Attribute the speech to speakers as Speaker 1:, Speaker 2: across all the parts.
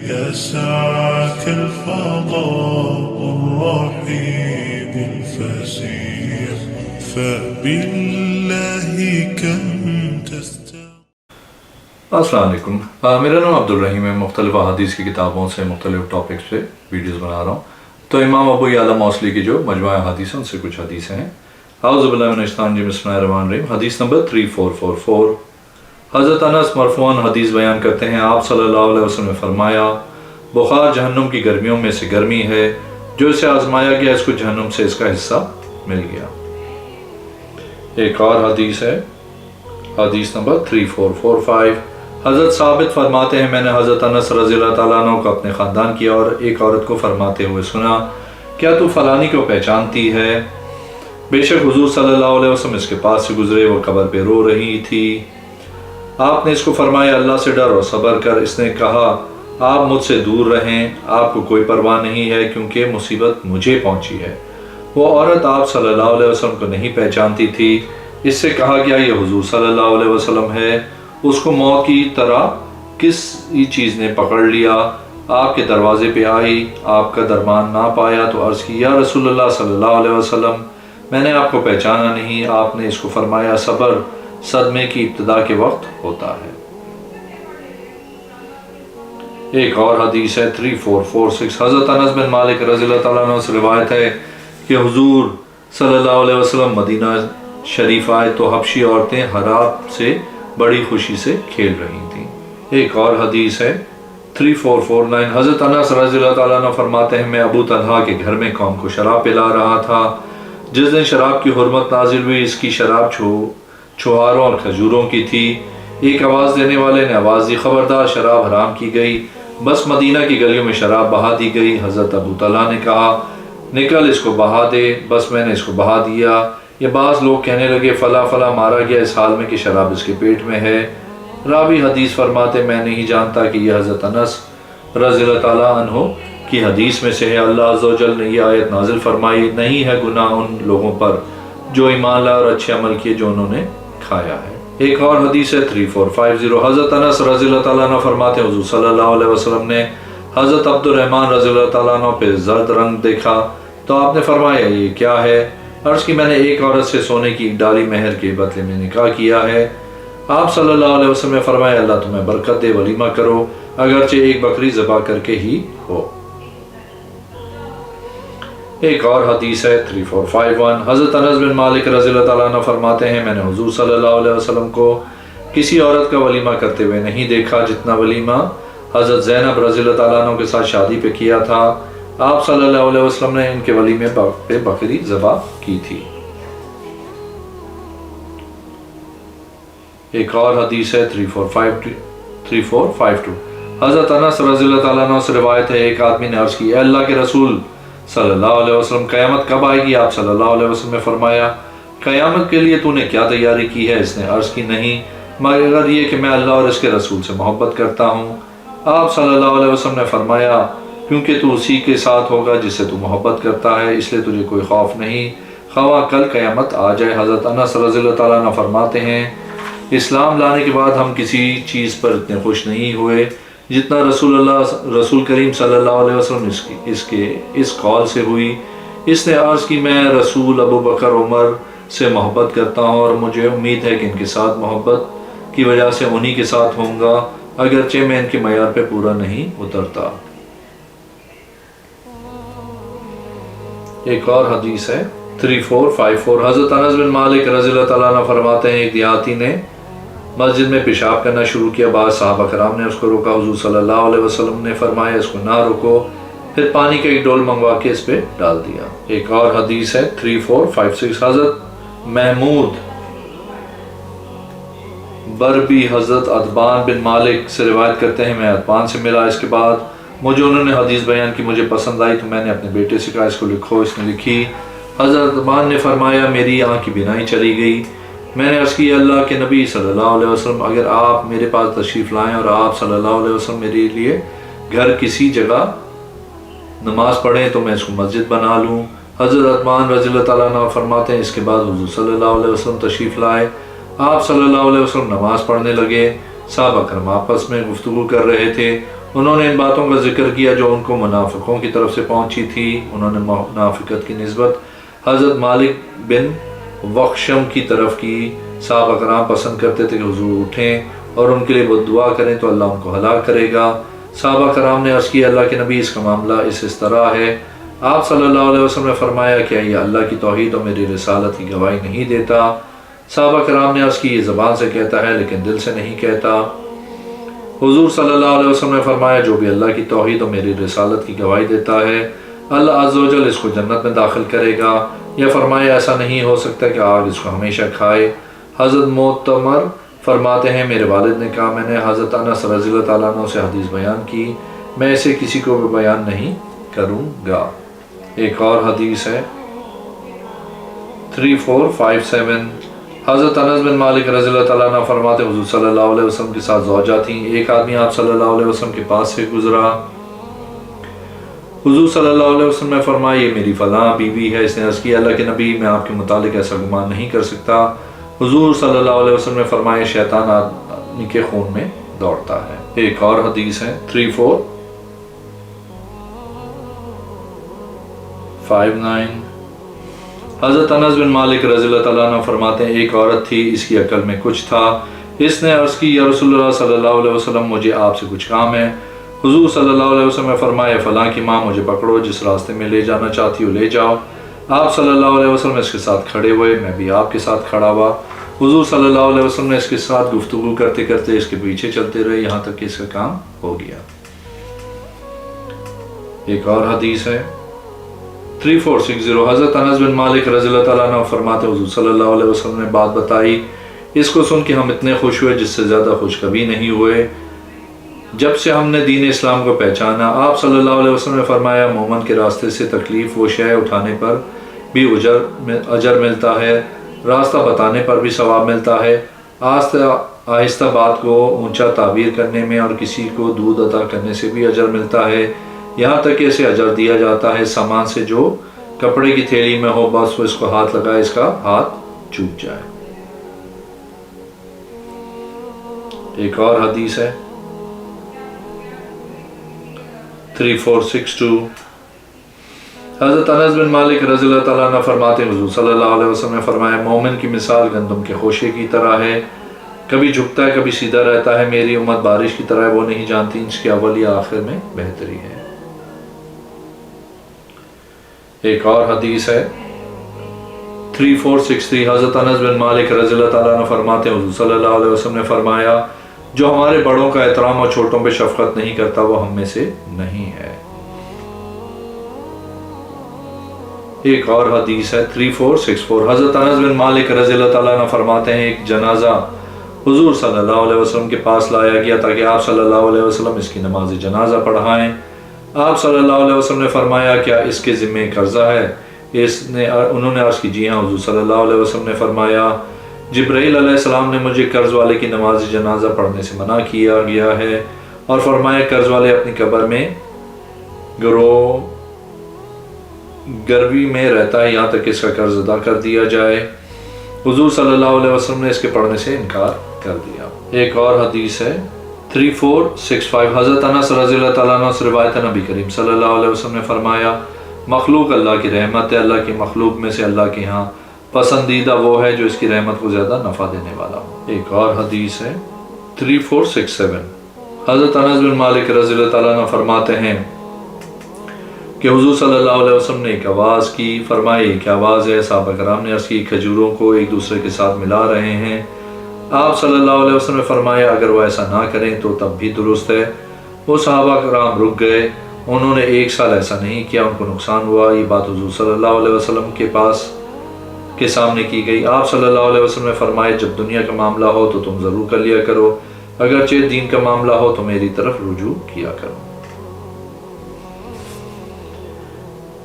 Speaker 1: يسعك الفضاء الرحيم الفسيح فبالله كم
Speaker 2: السلام علیکم، میرا نام عبدالرحیم ہے۔ مختلف احادیث کی کتابوں سے مختلف ٹاپکس پہ ویڈیوز بنا رہا ہوں۔ تو امام ابو یعلا موصلی کی جو مجموعہ احادیث ہیں ان سے کچھ حدیثیں ہیں۔ اعوذ باللہ من الشیطان الرجیم، بسم اللہ الرحمن الرحیم۔ حدیث نمبر 3444، حضرت انس مرفوعاً حدیث بیان کرتے ہیں، آپ صلی اللہ علیہ وسلم نے فرمایا، بخار جہنم کی گرمیوں میں سے گرمی ہے، جو اسے آزمایا گیا اس کو جہنم سے اس کا حصہ مل گیا۔ ایک اور حدیث ہے، حدیث نمبر 3445، حضرت ثابت فرماتے ہیں، میں نے حضرت انس رضی اللہ تعالیٰ عنہ کو اپنے خاندان کی اور ایک عورت کو فرماتے ہوئے سنا، کیا تو فلانی کو پہچانتی ہے؟ بے شک حضور صلی اللہ علیہ وسلم اس کے پاس سے گزرے، وہ قبر پہ رو رہی تھی۔ آپ نے اس کو فرمایا، اللہ سے ڈر اور صبر کر۔ اس نے کہا، آپ مجھ سے دور رہیں، آپ کو کوئی پرواہ نہیں ہے کیونکہ مصیبت مجھے پہنچی ہے۔ وہ عورت آپ صلی اللہ علیہ وسلم کو نہیں پہچانتی تھی۔ اس سے کہا گیا، یہ حضور صلی اللہ علیہ وسلم ہے۔ اس کو موت کی طرح کسی چیز نے پکڑ لیا، آپ کے دروازے پہ آئی، آپ کا درمان نہ پایا تو عرض کی، یا رسول اللہ صلی اللہ علیہ وسلم، میں نے آپ کو پہچانا نہیں۔ آپ نے اس کو فرمایا، صبر صدمے کی ابتدا کے وقت ہوتا ہے۔ ایک اور حدیث ہے 3446، حضرت انس بن مالک رضی اللہ تعالیٰ عنہ سے روایت ہے کہ حضور صلی اللہ علیہ وسلم مدینہ شریف آئے تو حبشی عورتیں حراب سے بڑی خوشی سے کھیل رہی تھیں۔ ایک اور حدیث ہے 3449، حضرت انس رضی اللہ تعالیٰ عنہ فرماتے ہیں، میں ابو طلحہ کے گھر میں قوم کو شراب پلا رہا تھا۔ جس دن شراب کی حرمت نازل ہوئی، اس کی شراب چھوہاروں اور کھجوروں کی تھی۔ ایک آواز دینے والے نے آواز دی، خبردار، شراب حرام کی گئی، بس مدینہ کی گلیوں میں شراب بہا دی گئی۔ حضرت ابو طلحہ نے کہا، نکل اس کو بہا دے۔ بس میں نے اس کو بہا دیا۔ یہ بعض لوگ کہنے لگے، فلاں فلاں مارا گیا اس حال میں کہ شراب اس کے پیٹ میں ہے۔ راوی حدیث فرماتے، میں نہیں جانتا کہ یہ حضرت انس رضی اللہ تعالیٰ عنہ کی حدیث میں سے ہے۔ اللہ عز و جل نے یہ آیت نازل فرمائی، نہیں ہے گناہ ان لوگوں پر جو ایمان لائے اور اچھے عمل کیے جو انہوں نے کھایا ہے۔ ایک اور حدیث ہے 3450، حضرت انس رضی اللہ تعالیٰ عنہ فرماتے ہیں، حضور صلی اللہ علیہ وسلم نے حضرت عبد الرحمن رضی اللہ تعالیٰ عنہ پہ زرد رنگ دیکھا تو آپ نے فرمایا، یہ کیا ہے؟ عرض کی، میں نے ایک عورت سے سونے کی ایک ڈالی مہر کے بدلے میں نکاح کیا ہے۔ آپ صلی اللہ علیہ وسلم نے فرمایا، اللہ تمہیں برکت دے، ولیمہ کرو، اگرچہ ایک بکری ذبح کر کے ہی ہو۔ ایک اور حدیث ہے 3451، حضرت انس بن مالک رضی اللہ تعالیٰ عنہ فرماتے ہیں، میں نے حضور صلی اللہ علیہ وسلم کو کسی عورت کا ولیمہ کرتے ہوئے نہیں دیکھا جتنا ولیمہ حضرت زینب رضی اللہ تعالیٰ عنہ کے ساتھ شادی پہ کیا تھا۔ آپ صلی اللہ علیہ وسلم نے ان کے ولیمے پہ بکری ذبح کی تھی۔ ایک اور حدیث ہے 3452، حضرت انس رضی اللہ تعالیٰ عنہ سے روایت ہے، ایک آدمی نے عرض کی، اے اللہ کے رسول صلی اللہ علیہ وسلم، قیامت کب آئے گی؟ آپ صلی اللہ علیہ وسلم نے فرمایا، قیامت کے لیے تو نے کیا تیاری کی ہے؟ اس نے عرض کی، نہیں مگر یہ کہ میں اللہ اور اس کے رسول سے محبت کرتا ہوں۔ آپ صلی اللہ علیہ وسلم نے فرمایا، کیونکہ تو اسی کے ساتھ ہوگا جس سے تو محبت کرتا ہے، اس لیے تجھے کوئی خوف نہیں، خواہ کل قیامت آ جائے۔ حضرت انس رضی اللہ تعالیٰ عنہ فرماتے ہیں، اسلام لانے کے بعد ہم کسی چیز پر اتنے خوش نہیں ہوئے جتنا رسول کریم صلی اللہ علیہ وسلم اس قول سے ہوئی۔ اس نے عرض کی، میں رسول، ابو بکر، عمر سے محبت کرتا ہوں اور مجھے امید ہے کہ ان کے ساتھ محبت کی وجہ سے انہی کے ساتھ ہوں گا، اگرچہ میں ان کے معیار پہ پورا نہیں اترتا۔ ایک اور حدیث ہے 3454، حضرت انس بن مالک رضی اللہ تعالیٰ عنہ فرماتے ہیں، ایک دیہاتی نے مسجد میں پیشاب کرنا شروع کیا، بعض صحابہ کرام نے اس کو روکا، حضور صلی اللہ علیہ وسلم نے فرمایا، اس کو نہ روکو، پھر پانی کا ایک ڈول منگوا کے اس پہ ڈال دیا۔ ایک اور حدیث ہے 3456، حضرت محمود بربی حضرت عتبان بن مالک سے روایت کرتے ہیں، میں عتبان سے ملا، اس کے بعد مجھے انہوں نے حدیث بیان کی، مجھے پسند آئی تو میں نے اپنے بیٹے سے کہا، اس کو لکھو۔ اس نے لکھی۔ حضرت عتبان نے فرمایا، میری آنکھ کی بینائی چلی گئی۔ میں نے عرض کی، اللہ کے نبی صلی اللہ علیہ وسلم، اگر آپ میرے پاس تشریف لائیں اور آپ صلی اللہ علیہ وسلم میرے لیے گھر کسی جگہ نماز پڑھیں تو میں اس کو مسجد بنا لوں۔ حضرت عتبان رضی اللہ تعالیٰ عنہ فرماتے ہیں، اس کے بعد حضور صلی اللہ علیہ وسلم تشریف لائے، آپ صلی اللہ علیہ وسلم نماز پڑھنے لگے۔ صحابہ کرام آپس میں گفتگو کر رہے تھے، انہوں نے ان باتوں کا ذکر کیا جو ان کو منافقوں کی طرف سے پہنچی تھی۔ انہوں نے منافقت کی نسبت حضرت مالک بن وخشم کی طرف کی۔ صحابہ کرام پسند کرتے تھے کہ حضور اٹھیں اور ان کے لیے وہ دعا کریں تو اللہ ان کو ہلاک کرے گا۔ صحابہ کرام نے عرض کیا اللہ کے نبی اس کا معاملہ اس طرح ہے۔ آپ صلی اللہ علیہ وسلم نے فرمایا کیا یہ اللہ کی توحید اور میری رسالت کی گواہی نہیں دیتا؟ صحابہ کرام نے عرض کی یہ زبان سے کہتا ہے لیکن دل سے نہیں کہتا۔ حضور صلی اللہ علیہ وسلم نے فرمایا جو بھی اللہ کی توحید اور میری رسالت کی گواہی دیتا ہے اللہ عز و جل اس کو جنت میں داخل کرے گا، یا فرمایا ایسا نہیں ہو سکتا کہ آگ اس کو ہمیشہ کھائے۔ حضرت معتمر فرماتے ہیں میرے والد نے کہا میں نے حضرت انس رضی اللہ تعالیٰ عنہ سے حدیث بیان کی، میں اسے کسی کو بھی بیان نہیں کروں گا۔ ایک اور حدیث ہے 3457، حضرت انس بن مالک رضی اللہ تعالیٰ عنہ فرماتے حضور صلی اللہ علیہ وسلم کے ساتھ زوجہ تھیں، ایک آدمی آپ صلی اللہ علیہ وسلم کے پاس سے گزرا، حضور صلی اللہ علیہ وسلم نے فرمایا یہ میری فلاں بیوی ہے۔ اس نے عرض کیا اللہ کے نبی میں آپ کے متعلق ایسا گمان نہیں کر سکتا۔ حضور صلی اللہ علیہ وسلم نے فرمایا شیطان آدمی کے خون میں دوڑتا ہے۔ ایک اور حدیث ہے 3459، حضرت انس بن مالک رضی اللہ تعالیٰ عنہ فرماتے ہیں ایک عورت تھی، اس کی عقل میں کچھ تھا، اس نے عرض کی یا رسول اللہ صلی اللہ علیہ وسلم مجھے آپ سے کچھ کام ہے۔ حضور صلی اللہ علیہ وسلم نے فرمایا فلاں کی ماں مجھے پکڑو، جس راستے میں لے جانا چاہتی ہو لے جاؤ۔ آپ صلی اللہ علیہ وسلم اس کے ساتھ کھڑے ہوئے، میں بھی آپ کے ساتھ کھڑا ہوا۔ حضور صلی اللہ علیہ وسلم نے اس کے ساتھ گفتگو کرتے کرتے اس کے پیچھے چلتے رہے یہاں تک کہ اس کا کام ہو گیا۔ ایک اور حدیث ہے 3460، حضرت انس بن مالک رضی اللہ تعالیٰ عنہ فرماتے حضور صلی اللہ علیہ وسلم نے بات بتائی، اس کو سن کے ہم اتنے خوش ہوئے جس سے زیادہ خوش کبھی نہیں ہوئے جب سے ہم نے دین اسلام کو پہچانا۔ آپ صلی اللہ علیہ وسلم نے فرمایا مومن کے راستے سے تکلیف و شے اٹھانے پر بھی اجر ملتا ہے، راستہ بتانے پر بھی ثواب ملتا ہے، آہستہ بات کو اونچا تعبیر کرنے میں اور کسی کو دودھ عطا کرنے سے بھی اجر ملتا ہے، یہاں تک کہ اسے اجر دیا جاتا ہے سامان سے جو کپڑے کی تھیلی میں ہو، بس وہ اس کو ہاتھ لگائے اس کا ہاتھ چوب جائے۔ ایک اور حدیث ہے 3462، حضرت انس بن مالک رضی اللہ تعالیٰ عنہ فرماتے ہیں حضور صلی اللہ علیہ وسلم نے فرمایا مومن کی مثال گندم کے خوشے کی طرح ہے، کبھی جھکتا ہے کبھی سیدھا رہتا ہے، میری امت بارش کی طرح ہے، وہ نہیں جانتی اس کے اول یا آخر میں بہتری ہے۔ ایک اور حدیث ہے 3463، حضرت انس بن مالک رضی اللہ تعالیٰ عنہ فرماتے ہیں حضور صلی اللہ علیہ وسلم نے فرمایا جو ہمارے بڑوں کا احترام اور چھوٹوں پہ شفقت نہیں کرتا وہ ہم میں سے نہیں ہے۔ ایک اور حدیث ہے 3464، حضرت انس بن مالک رضی اللہ تعالیٰ عنہ فرماتے ہیں ایک جنازہ حضور صلی اللہ علیہ وسلم کے پاس لایا گیا تاکہ آپ صلی اللہ علیہ وسلم اس کی نماز جنازہ پڑھائیں۔ آپ صلی اللہ علیہ وسلم نے فرمایا کیا اس کے ذمہ قرضہ ہے؟ انہوں نے عرض کی جی ہاں۔ حضور صلی اللہ علیہ وسلم نے فرمایا جبرائیل علیہ السلام نے مجھے قرض والے کی نماز جنازہ پڑھنے سے منع کیا گیا ہے، اور فرمایا قرض والے اپنی قبر میں گروی میں رہتا ہے یہاں تک کہ اس کا قرض ادا کر دیا جائے۔ حضور صلی اللہ علیہ وسلم نے اس کے پڑھنے سے انکار کر دیا۔ ایک اور حدیث ہے 3465، حضرت انس رضی اللہ تعالیٰ عنہ سے روایت ہے نبی کریم صلی اللہ علیہ وسلم نے فرمایا مخلوق اللہ کی رحمت ہے، اللہ کی مخلوق میں سے اللہ کے ہاں پسندیدہ وہ ہے جو اس کی رحمت کو زیادہ نفع دینے والا ہو۔ ایک اور حدیث ہے 3467، حضرت انس بن مالک رضی اللہ تعالیٰ عنہ فرماتے ہیں کہ حضور صلی اللہ علیہ وسلم نے ایک آواز کی، فرمایا ایک آواز ہے، صحابہ کرام نے عرض کی کھجوروں کو ایک دوسرے کے ساتھ ملا رہے ہیں۔ آپ صلی اللہ علیہ وسلم نے فرمایا اگر وہ ایسا نہ کریں تو تب بھی درست ہے۔ وہ صحابہ کرام رک گئے، انہوں نے ایک سال ایسا نہیں کیا، ان کو نقصان ہوا۔ یہ بات حضور صلی اللہ علیہ وسلم کے سامنے کی گئی۔ آپ صلی اللہ علیہ وسلم نے فرمایا جب دنیا کا معاملہ ہو تو تم ضرور کر لیا کرو، اگرچہ دین کا معاملہ ہو تو میری طرف رجوع کیا کرو۔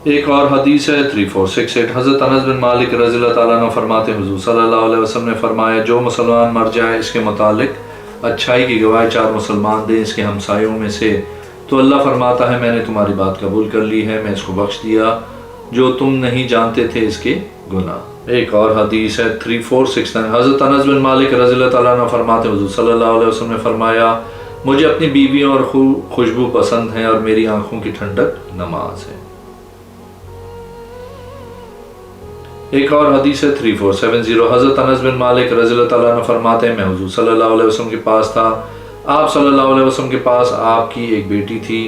Speaker 2: ایک اور حدیث ہے 3468، حضرت انس بن مالک رضی اللہ تعالیٰ عنہ فرماتے حضور صلی اللہ علیہ وسلم نے فرمایا جو مسلمان مر جائے اس کے متعلق اچھائی کی گواہی 4 مسلمان دیں اس کے ہمسایوں میں سے، تو اللہ فرماتا ہے میں نے تمہاری بات قبول کر لی ہے، میں اس کو بخش دیا جو تم نہیں جانتے تھے اس کے گناہ۔ ایک اور حدیث ہے 3469، حضرت انس بن مالک رضی اللہ تعالیٰ عنہ فرماتے ہیں حضور صلی اللہ علیہ وسلم نے فرمایا مجھے اپنی بیویوں اور خوشبو پسند ہیں اور میری آنکھوں کی ٹھنڈک نماز ہے۔ ایک اور حدیث ہے 3470، حضرت انس بن مالک رضی اللہ تعالیٰ عنہ فرماتے ہیں میں حضور صلی اللہ علیہ وسلم کے پاس تھا، آپ صلی اللہ علیہ وسلم کے پاس آپ کی ایک بیٹی تھی۔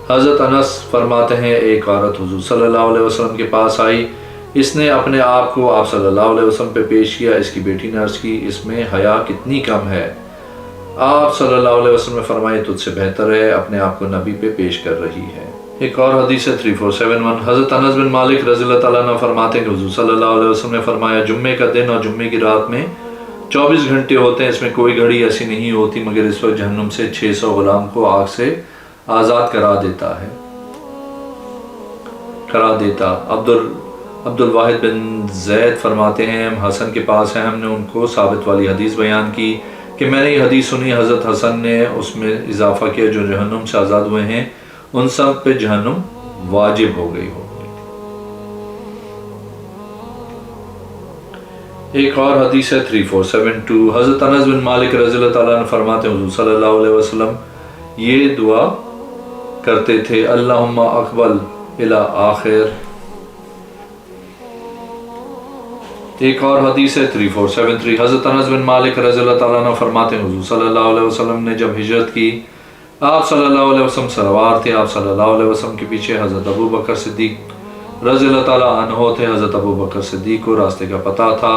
Speaker 2: حضرت انس فرماتے ہیں ایک عورت حضور صلی اللہ علیہ وسلم کے پاس آئی، اس نے اپنے آپ کو آپ صلی اللہ علیہ وسلم پہ پیش کیا، اس کی بیٹی نے عرض کی اس میں حیا کتنی کم ہے۔ آپ صلی اللہ علیہ وسلم نے فرمایا تجھ سے بہتر ہے، اپنے آپ کو نبی پہ پیش کر رہی ہے۔ ایک اور حدیث ہے 3471، حضرت انس بن مالک رضی اللہ تعالیٰ عنہ فرماتے ہیں کہ حضور صلی اللہ علیہ وسلم نے فرمایا جمعے کا دن اور جمعے کی رات میں 24 گھنٹے ہوتے ہیں، اس میں کوئی گھڑی ایسی نہیں ہوتی مگر اس وقت جہنم سے 600 غلام کو آگ سے آزاد کرا دیتا۔ عبد الواحد بن زید فرماتے ہیں ہم حسن کے پاس ہیں، ہم نے ان کو ثابت والی حدیث بیان کی کہ میں نے یہ حدیث سنی، حضرت حسن نے اس میں اضافہ کیا جو جہنم سے آزاد ہوئے ہیں ان سب پہ جہنم واجب ہو گئی ہوگی۔ ایک اور حدیث ہے 3472، حضرت انس بن مالک رضی اللہ تعالیٰ عنہ فرماتے ہیں حضور صلی اللہ علیہ وسلم یہ دعا کرتے تھے اللہم اقبل الی آخر۔ ایک اور حدیث ہے 3473، حضرت انس بن مالک رضی اللہ تعالیٰ عنہ فرماتے ہیں حضور صلی اللہ علیہ وسلم نے جب ہجرت کی آپ صلی اللہ علیہ وسلم سروار تھے، آپ صلی اللہ علیہ وسلم کے پیچھے حضرت ابو بکر صدیق رضی اللہ تعالیٰ عنہ تھے۔ حضرت ابو بکر صدیق کو راستے کا پتہ تھا،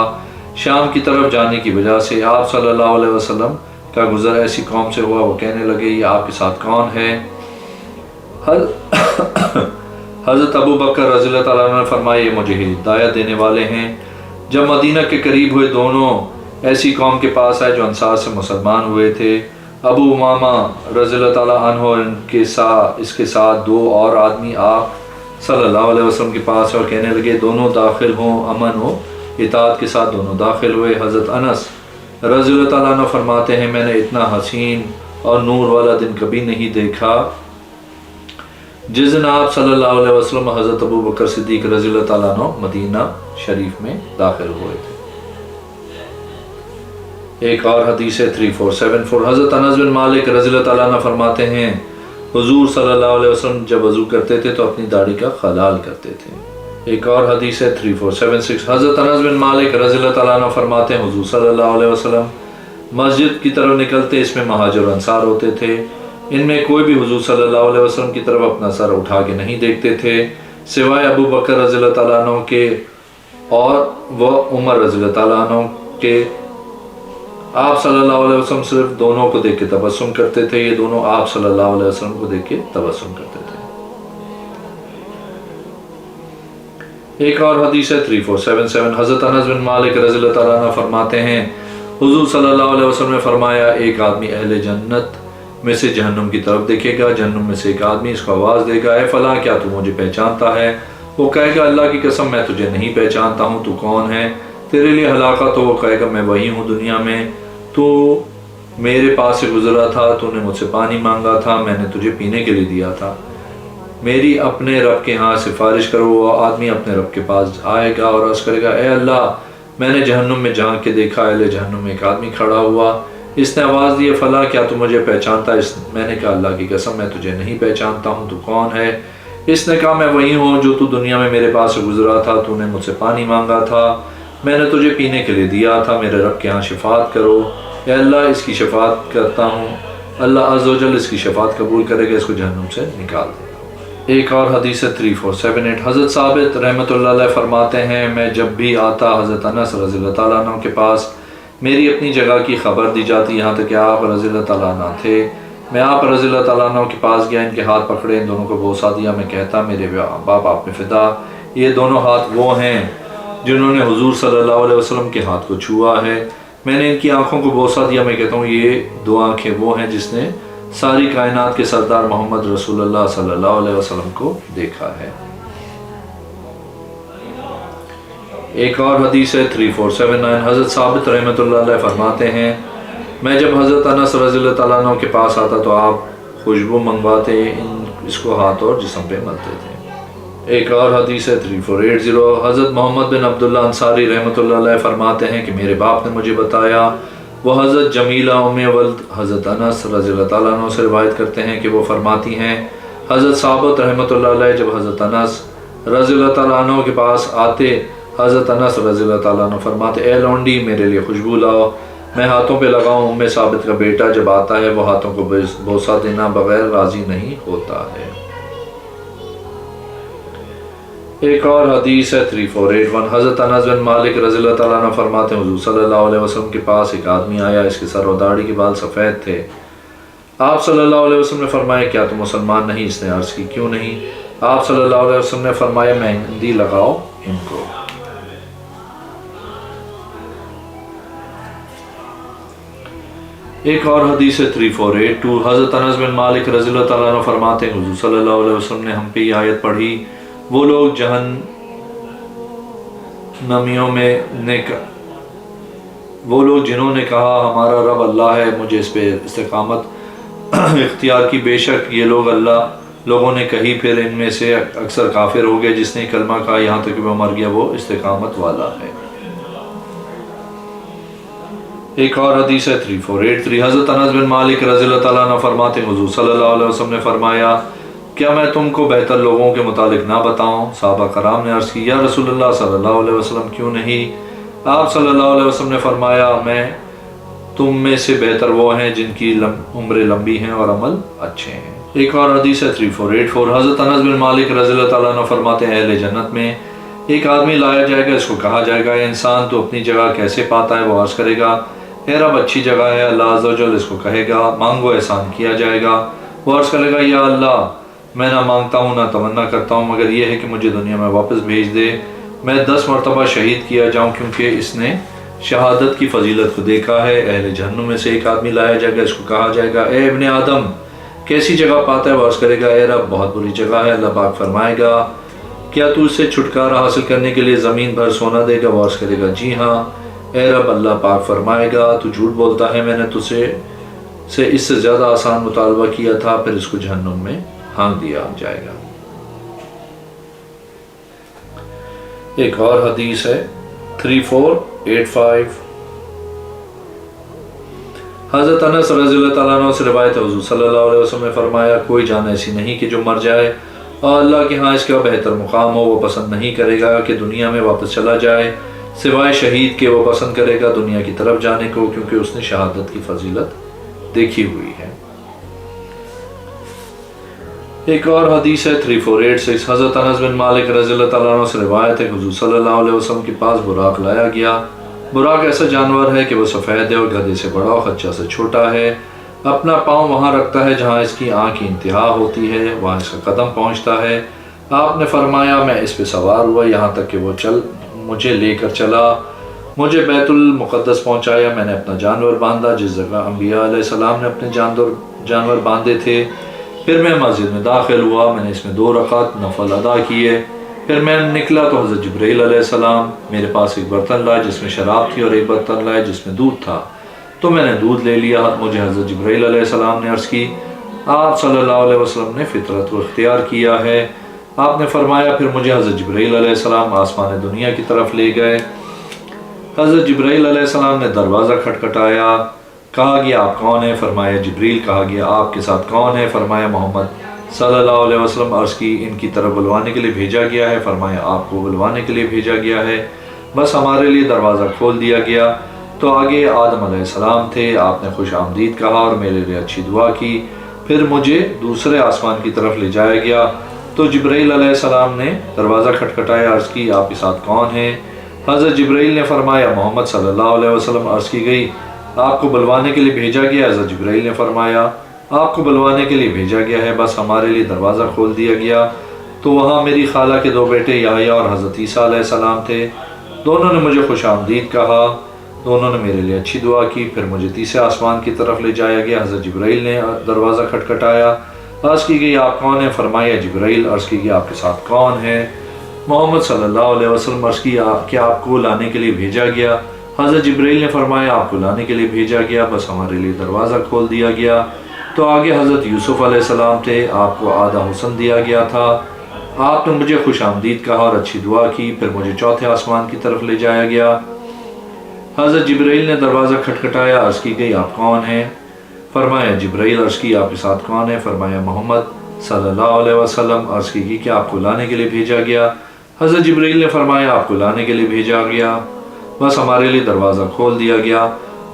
Speaker 2: شام کی طرف جانے کی وجہ سے آپ صلی اللہ علیہ وسلم کا گزر ایسی قوم سے ہوا، وہ کہنے لگے یہ آپ کے ساتھ کون ہے؟ حضرت ابو بکر رضی اللہ تعالیٰ عنہ نے فرمایا یہ مجھے ہدایت دینے والے ہیں۔ جب مدینہ کے قریب ہوئے دونوں ایسی قوم کے پاس آئے جو انصار سے مسلمان ہوئے تھے۔ ابو امامہ رضی اللہ تعالیٰ عنہ اس کے ساتھ دو اور آدمی آپ صلی اللہ علیہ وسلم کے پاس اور کہنے لگے دونوں داخل ہوں، امن ہو اطاعت کے ساتھ دونوں داخل ہوئے۔ حضرت انس رضی اللہ تعالیٰ عنہ فرماتے ہیں میں نے اتنا حسین اور نور والا دن کبھی نہیں دیکھا جس دن آپ صلی اللہ علیہ وسلم حضرت ابو بکر صدیق رضی اللہ تعالیٰ عنہ مدینہ شریف میں داخل ہوئے تھے۔ ایک اور حدیث ہے 3474، حضرت انس بن مالک رضی اللہ تعالیٰ عنہ فرماتے ہیں حضور صلی اللہ علیہ وسلم جب وضو کرتے تھے تو اپنی داڑھی کا خلال کرتے تھے۔ ایک اور حدیث ہے 3476، حضرت انس بن مالک رضی اللہ تعالیٰ عنہ فرماتے ہیں حضور صلی اللہ علیہ وسلم مسجد کی طرف نکلتے، اس میں مہاجر انصار ہوتے تھے، ان میں کوئی بھی حضور صلی اللہ علیہ وسلم کی طرف اپنا سر اٹھا کے نہیں دیکھتے تھے سوائے ابو بکر رضی اللہ تعالیٰ عنہ کے اور وہ عمر رضی اللہ تعالیٰ عنہ کے۔ آپ صلی اللہ علیہ وسلم صرف دونوں کو دیکھ کے تبسم کرتے تھے، یہ دونوں آپ صلی اللہ علیہ وسلم کو دیکھ کے تبسم کرتے تھے۔ ایک اور حدیث ہے 3477، حضرت انس بن مالک رضی اللہ تعالیٰ عنہ فرماتے ہیں حضور صلی اللہ علیہ وسلم نے فرمایا ایک آدمی اہل جنت میں سے جہنم کی طرف دیکھے گا، جہنم میں سے ایک آدمی اس کو آواز دے گا اے فلاں کیا تو مجھے پہچانتا ہے؟ وہ کہے گا اللہ کی قسم میں تجھے نہیں پہچانتا ہوں، تو کون ہے؟ تیرے لیے ہلاکت ہو؟ وہ کہے گا میں وہی ہوں دنیا میں تو میرے پاس سے گزرا تھا، تو نے مجھ سے پانی مانگا تھا، میں نے تجھے پینے کے لیے دیا تھا، میری اپنے رب کے ہاں سفارش کرو۔ وہ آدمی اپنے رب کے پاس آئے گا اور عرض کرے گا اے اللہ میں نے جہنم میں جھانک کے دیکھا اہل جہنم میں ایک آدمی کھڑا ہوا، اس نے آواز دی فلاں کیا تو مجھے پہچانتا ہے؟ میں نے کہا اللہ کی قسم میں تجھے نہیں پہچانتا ہوں، تو کون ہے؟ اس نے کہا میں وہی ہوں جو تو دنیا میں میرے پاس سے گزرا تھا، تو نے مجھ سے پانی مانگا تھا، میں نے تجھے پینے کے لیے دیا تھا، میرے رب کے ہاں شفاعت کرو۔ اے اللہ اس کی شفاعت کرتا ہوں، اللہ عز و جل اس کی شفاعت قبول کرے گا، اس کو جہنم سے نکال دے گا۔ ایک اور حدیث ہے 3478، حضرت ثابت رحمۃ اللہ علیہ فرماتے ہیں میں جب بھی آتا حضرت انس رضی اللہ تعالیٰ عنہ کے پاس میری اپنی جگہ کی خبر دی جاتی، یہاں تک کہ آپ رضی اللہ تعالیٰ عنہ تھے، میں آپ رضی اللہ تعالیٰ عنہ کے پاس گیا، ان کے ہاتھ پکڑے، ان دونوں کو بوسہ دیا، میں کہتا میرے باپ آپ میں فدا، یہ دونوں ہاتھ وہ ہیں جنہوں نے حضور صلی اللہ علیہ وسلم کے ہاتھ کو چھوا ہے، میں نے ان کی آنکھوں کو بوسہ دیا، میں کہتا ہوں یہ دو آنکھیں وہ ہیں جس نے ساری کائنات کے سردار محمد رسول اللہ صلی اللہ علیہ وسلم کو دیکھا ہے۔ ایک اور حدیث ہے 3479، حضرت ثابت رحمۃ اللہ علیہ فرماتے ہیں میں جب حضرت انس رضی اللہ تعالیٰ عنہ کے پاس آتا تو آپ خوشبو منگواتے، اس کو ہاتھ اور جسم پہ ملتے تھے۔ ایک اور حدیث ہے 3480، حضرت محمد بن عبداللہ انصاری رحمۃ اللہ علیہ فرماتے ہیں کہ میرے باپ نے مجھے بتایا، وہ حضرت جمیلہ ام ولد حضرت انس رضی اللہ تعالیٰ عنہ سے روایت کرتے ہیں کہ وہ فرماتی ہیں حضرت ثابت رحمۃ اللہ علیہ جب حضرت انس رضی اللہ تعالیٰ عنہ کے پاس آتے، حضرت انس رضی اللہ تعالیٰ عنہ فرماتے اے لونڈی میرے لیے خوشبو لاؤ، میں ہاتھوں پہ لگاؤں۔ ام ثابت کا بیٹا جب آتا ہے وہ ہاتھوں کو بوسہ دینا بغیر راضی نہیں ہوتا ہے۔ ایک اور حدیث ہے 3481، حضرت انس بن مالک رضی اللہ تعالیٰ عنہ فرماتے ہیں حضور صلی اللہ علیہ وسلم کے پاس ایک آدمی آیا، اس کے سر و داڑھی کے بال سفید تھے۔ آپ صلی اللہ علیہ وسلم نے فرمایا کیا تم مسلمان نہیں؟ اس نے عرض کی کیوں نہیں؟ آپ صلی اللہ علیہ وسلم نے فرمایا مہندی لگاؤ ان کو۔ ایک اور حدیث ہے 3482، حضرت انس بن مالک رضی اللہ تعالیٰ عنہ فرماتے ہیں حضور صلی اللہ علیہ وسلم نے ہم پہ یہ آیت پڑھی، وہ لوگ جنہوں نے کہا ہمارا رب اللہ ہے، مجھے اس پہ استقامت اختیار کی، بے شک یہ لوگ لوگوں نے کہی، پھر ان میں سے اکثر کافر ہو گئے، جس نے کلمہ کہا یہاں تک کہ وہ مر گیا وہ استقامت والا ہے۔ ایک اور حدیث ہے 3483، حضرت انس بن مالک رضی اللہ تعالیٰ عنہ فرماتے ہیں حضور صلی اللہ علیہ وسلم نے فرمایا کیا میں تم کو بہتر لوگوں کے متعلق نہ بتاؤں؟ صحابہ کرام نے عرض کی یا رسول اللہ صلی اللہ علیہ وسلم کیوں نہیں؟ آپ صلی اللہ علیہ وسلم نے فرمایا میں تم میں سے بہتر وہ ہیں جن کی عمریں لمبی ہیں اور عمل اچھے ہیں۔ ایک اور حدیث ہے 3484، حضرت انس بن مالک رضی اللہ تعالیٰ عنہ فرماتے ہیں اہل جنت میں ایک آدمی لایا جائے گا، اس کو کہا جائے گا اے انسان تو اپنی جگہ کیسے پاتا ہے؟ وہ عرض کرے گا اے رب اچھی جگہ ہے۔ اللہ عز و جل اس کو کہے گا مانگو احسان کیا جائے گا۔ وہ عرض کرے گا یا اللہ میں نہ مانگتا ہوں نہ تمنا کرتا ہوں مگر یہ ہے کہ مجھے دنیا میں واپس بھیج دے، میں 10 مرتبہ شہید کیا جاؤں کیونکہ اس نے شہادت کی فضیلت کو دیکھا ہے۔ اہل جہنم میں سے ایک آدمی لایا جائے گا، اس کو کہا جائے گا اے ابن آدم کیسی جگہ پاتا ہے؟ وہ عرض کرے گا اے رب بہت بری جگہ ہے۔ اللہ پاک فرمائے گا کیا تو اس سے چھٹکارا حاصل کرنے کے لیے زمین بھر سونا دے گا؟ وہ عرض کرے گا جی ہاں۔ اے رب اللہ پاک فرمائے گا تو جھوٹ بولتا ہے، میں نے تجھ سے اس سے زیادہ آسان مطالبہ کیا تھا، پھر اس کو جہنم میں ہانک دیا جائے گا۔ ایک اور حدیث ہے 3485، حضرت انس رضی اللہ تعالیٰ عنہ سے روایت ہے حضور صلی اللہ علیہ وسلم نے فرمایا کوئی جان ایسی نہیں کہ جو مر جائے اور اللہ کے ہاں اس کا بہتر مقام ہو، وہ پسند نہیں کرے گا کہ دنیا میں واپس چلا جائے، سوائے شہید کے وہ پسند کرے گا دنیا کی طرف جانے کو، کیونکہ اس نے شہادت کی فضیلت دیکھی ہوئی ہے۔ ایک اور حدیث ہے 3486، حضرت انس بن مالک رضی اللہ تعالیٰ عنہ سے روایت ہے حضور صلی اللہ علیہ وسلم کے پاس براق لایا گیا۔ براق ایسا جانور ہے کہ وہ سفید ہے اور گدھے سے بڑا اور خچہ سے چھوٹا ہے، اپنا پاؤں وہاں رکھتا ہے جہاں اس کی آنکھ کی انتہا ہوتی ہے، وہاں اس کا قدم پہنچتا ہے۔ آپ نے فرمایا میں اس پہ سوار ہوا یہاں تک کہ وہ مجھے لے کر چلا، مجھے بیت المقدس پہنچایا، میں نے اپنا جانور باندھا جس جگہ انبیاء علیہ السلام نے اپنے جانور باندھے تھے، پھر میں مسجد میں داخل ہوا، میں نے اس میں 2 رکعت نفل ادا کیے، پھر میں نکلا تو حضرت جبرائیل علیہ السلام میرے پاس ایک برتن لائے جس میں شراب تھی اور ایک برتن لائے جس میں دودھ تھا، تو میں نے دودھ لے لیا۔ مجھے حضرت جبرائیل علیہ السلام نے عرض کی آپ صلی اللہ علیہ وسلم نے فطرت کو اختیار کیا ہے۔ آپ نے فرمایا پھر مجھے حضرت جبرائیل علیہ السلام آسمان دنیا کی طرف لے گئے۔ حضرت جبرائیل علیہ السلام نے دروازہ کھٹکھٹایا، کہا گیا آپ کون ہیں؟ فرمایا جبریل۔ کہا گیا آپ کے ساتھ کون ہے؟ فرمایا محمد صلی اللہ علیہ وسلم۔ عرض کی ان کی طرف بلوانے کے لیے بھیجا گیا ہے؟ فرمایا آپ کو بلوانے کے لیے بھیجا گیا ہے۔ بس ہمارے لیے دروازہ کھول دیا گیا تو آگے آدم علیہ السلام تھے، آپ نے خوش آمدید کہا اور میرے لیے اچھی دعا کی، پھر مجھے دوسرے آسمان کی طرف لے جایا گیا تو جبرائیل علیہ السلام نے دروازہ کھٹکھٹایا، عرض کی آپ کے ساتھ کون ہیں؟ حضرت جبرائیل نے فرمایا محمد صلی اللہ علیہ وسلم۔ عرض کی گئی آپ کو بلوانے کے لیے بھیجا گیا؟ حضرت جبرائیل نے فرمایا آپ کو بلوانے کے لیے بھیجا گیا ہے۔ بس ہمارے لیے دروازہ کھول دیا گیا تو وہاں میری خالہ کے 2 بیٹے یحییٰ اور حضرت عیسیٰ علیہ السلام تھے، دونوں نے مجھے خوش آمدید کہا، دونوں نے میرے لیے اچھی دعا کی، پھر مجھے تیسرے آسمان کی طرف لے جایا گیا۔ حضرت جبرائیل نے دروازہ کھٹکھٹایا، عرض کی گئی آپ کون ہیں؟ فرمایا جبرائیل۔ عرض کی گئی آپ کے ساتھ کون ہے؟ محمد صلی اللہ علیہ وسلم۔ عرض کی کیا آپ کو لانے کے لیے بھیجا گیا؟ حضرت جبرائیل نے فرمایا آپ کو لانے کے لیے بھیجا گیا، بس ہمارے لیے دروازہ کھول دیا گیا تو آگے حضرت یوسف علیہ السلام تھے، آپ کو آدھا حسن دیا گیا تھا، آپ نے مجھے خوش آمدید کہا اور اچھی دعا کی، پھر مجھے چوتھے آسمان کی طرف لے جایا گیا۔ حضرت جبرائیل نے دروازہ کھٹکھٹایا، عرض کی گئی آپ کون ہیں؟ فرمایا جبرائیل۔ عرض کی آپ کے ساتھ کون ہے؟ فرمایا محمد صلی اللہ علیہ وسلم۔ عرض کی گئی کہ آپ کو لانے کے لیے بھیجا گیا؟ حضرت جبرائیل نے فرمایا آپ کو لانے کے لیے بھیجا گیا۔ بس ہمارے لیے دروازہ کھول دیا گیا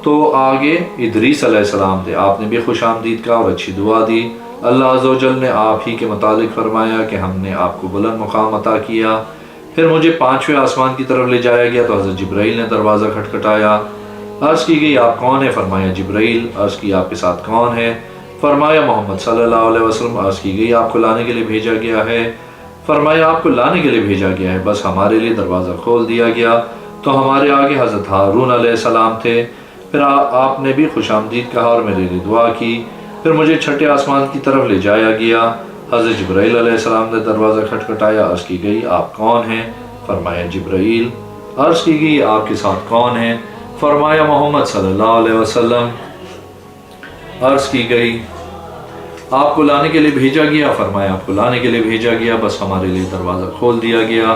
Speaker 2: تو آگے ادریس علیہ السلام تھے، آپ نے بھی خوش آمدید کہا اور اچھی دعا دی۔ اللہ عز و جل نے آپ ہی کے متعلق فرمایا کہ ہم نے آپ کو بلند مقام عطا کیا۔ پھر مجھے 5ویں آسمان کی طرف لے جایا گیا تو حضرت جبرائیل نے دروازہ کھٹکھٹایا، عرض کی گئی آپ کون ہیں؟ فرمایا جبرائیل۔ عرض کی آپ کے ساتھ کون ہے؟ فرمایا محمد صلی اللہ علیہ وسلم۔ عرض کی گئی آپ کو لانے کے لیے بھیجا گیا ہے؟ فرمایا آپ کو لانے کے لیے بھیجا گیا ہے۔ بس ہمارے لیے دروازہ کھول دیا گیا تو ہمارے آگے حضرت ہارون علیہ السلام تھے، پھر آپ نے بھی خوش آمدید کہا اور میرے لیے دعا کی۔ پھر مجھے 6 آسمان کی طرف لے جایا گیا، حضرت جبرائیل علیہ السلام نے دروازہ کھٹکھٹایا، عرض کی گئی آپ کون ہیں؟ فرمایا جبرائیل۔ عرض کی گئی آپ کے ساتھ کون ہیں؟ فرمایا محمد صلی اللہ علیہ وسلم۔ عرض کی گئی آپ کو لانے کے لیے بھیجا گیا؟ فرمایا آپ کو لانے کے لیے بھیجا گیا، بس ہمارے لیے دروازہ کھول دیا گیا۔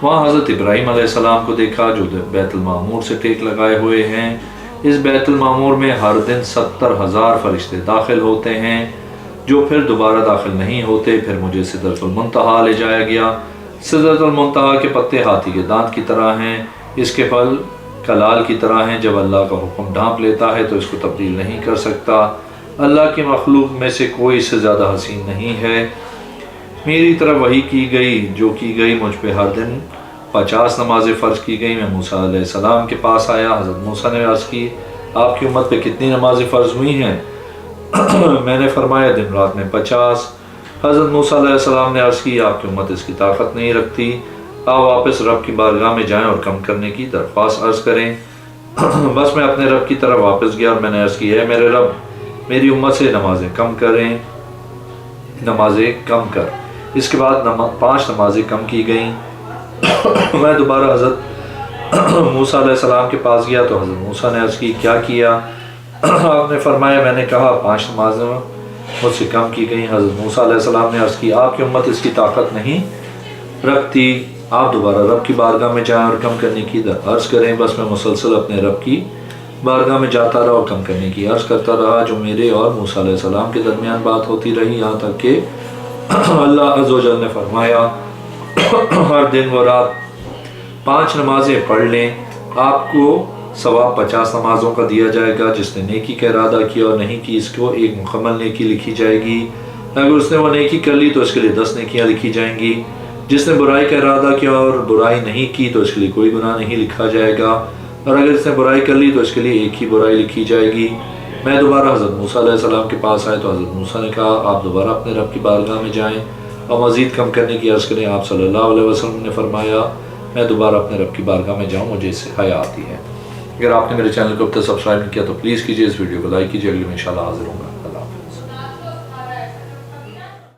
Speaker 2: وہاں حضرت ابراہیم علیہ السلام کو دیکھا جو بیت المعمور سے ٹیک لگائے ہوئے ہیں۔ اس بیت المعمور میں ہر دن 70,000 فرشتے داخل ہوتے ہیں جو پھر دوبارہ داخل نہیں ہوتے۔ پھر مجھے سدرۃ المنتہا لے جایا گیا۔ سدرۃ المنتہا کے پتے ہاتھی کے دانت کی طرح ہیں، اس کے پھل کلال کی طرح ہیں، جب اللہ کا حکم ڈھانپ لیتا ہے تو اس کو تبدیل نہیں کر سکتا۔ اللہ کی مخلوق میں سے کوئی اس سے زیادہ حسین نہیں ہے۔ میری طرف وحی کی گئی جو کی گئی، مجھ پہ ہر دن 50 نمازیں فرض کی گئی۔ میں موسیٰ علیہ السلام کے پاس آیا، حضرت موسیٰ نے عرض کی آپ کی امت پہ کتنی نمازیں فرض ہوئی ہیں؟ میں نے فرمایا دن رات میں 50۔ حضرت موسیٰ علیہ السلام نے عرض کی آپ کی امت اس کی طاقت نہیں رکھتی، آپ واپس رب کی بارگاہ میں جائیں اور کم کرنے کی درخواست عرض کریں۔ بس میں اپنے رب کی طرف واپس گیا اور میں نے عرض کی ہے میرے رب میری امت سے نمازیں کم کریں، نمازیں کم کر۔ اس کے بعد 5 نمازیں کم کی گئیں۔ میں دوبارہ حضرت موسیٰ علیہ السلام کے پاس گیا تو حضرت موسیٰ نے عرض کی کیا کیا؟ آپ نے فرمایا میں نے کہا 5 نمازیں مجھ سے کم کی گئیں۔ حضرت موسیٰ علیہ السلام نے عرض کی آپ کی امت اس کی طاقت نہیں رکھتی، آپ دوبارہ رب کی بارگاہ میں جائیں اور کم کرنے کی عرض کریں۔ بس میں مسلسل اپنے رب کی بارگاہ میں جاتا رہا اور کم کرنے کی عرض کرتا رہا، جو میرے اور موسیٰ علیہ السلام کے درمیان بات ہوتی رہی، یہاں تک کہ اللہ عز و جل نے فرمایا ہر دن و رات 5 نمازیں پڑھ لیں، آپ کو ثواب 50 نمازوں کا دیا جائے گا۔ جس نے نیکی کا ارادہ کیا اور نہیں کی، اس کو ایک مکمل نیکی لکھی جائے گی۔ اگر اس نے وہ نیکی کر لی تو اس کے لیے 10 نیکیاں لکھی جائیں گی۔ جس نے برائی کا ارادہ کیا اور برائی نہیں کی تو اس کے لیے کوئی گناہ نہیں لکھا جائے گا، اور اگر اس نے برائی کر لی تو اس کے لیے ایک ہی برائی لکھی جائے گی۔ میں دوبارہ حضرت موسیٰ علیہ السلام کے پاس آئے تو حضرت موسیٰ نے کہا آپ دوبارہ اپنے رب کی بارگاہ میں جائیں اور مزید کم کرنے کی عرض کریں۔ آپ صلی اللہ علیہ وسلم نے فرمایا میں دوبارہ اپنے رب کی بارگاہ میں جاؤں، مجھے اس سے حیا آتی ہے۔ اگر آپ نے میرے چینل کو اب تک سبسکرائب نہیں کیا تو پلیز کیجیے، اس ویڈیو کو لائک کیجیے، اگلی میں انشاءاللہ حاضر ہوں گا۔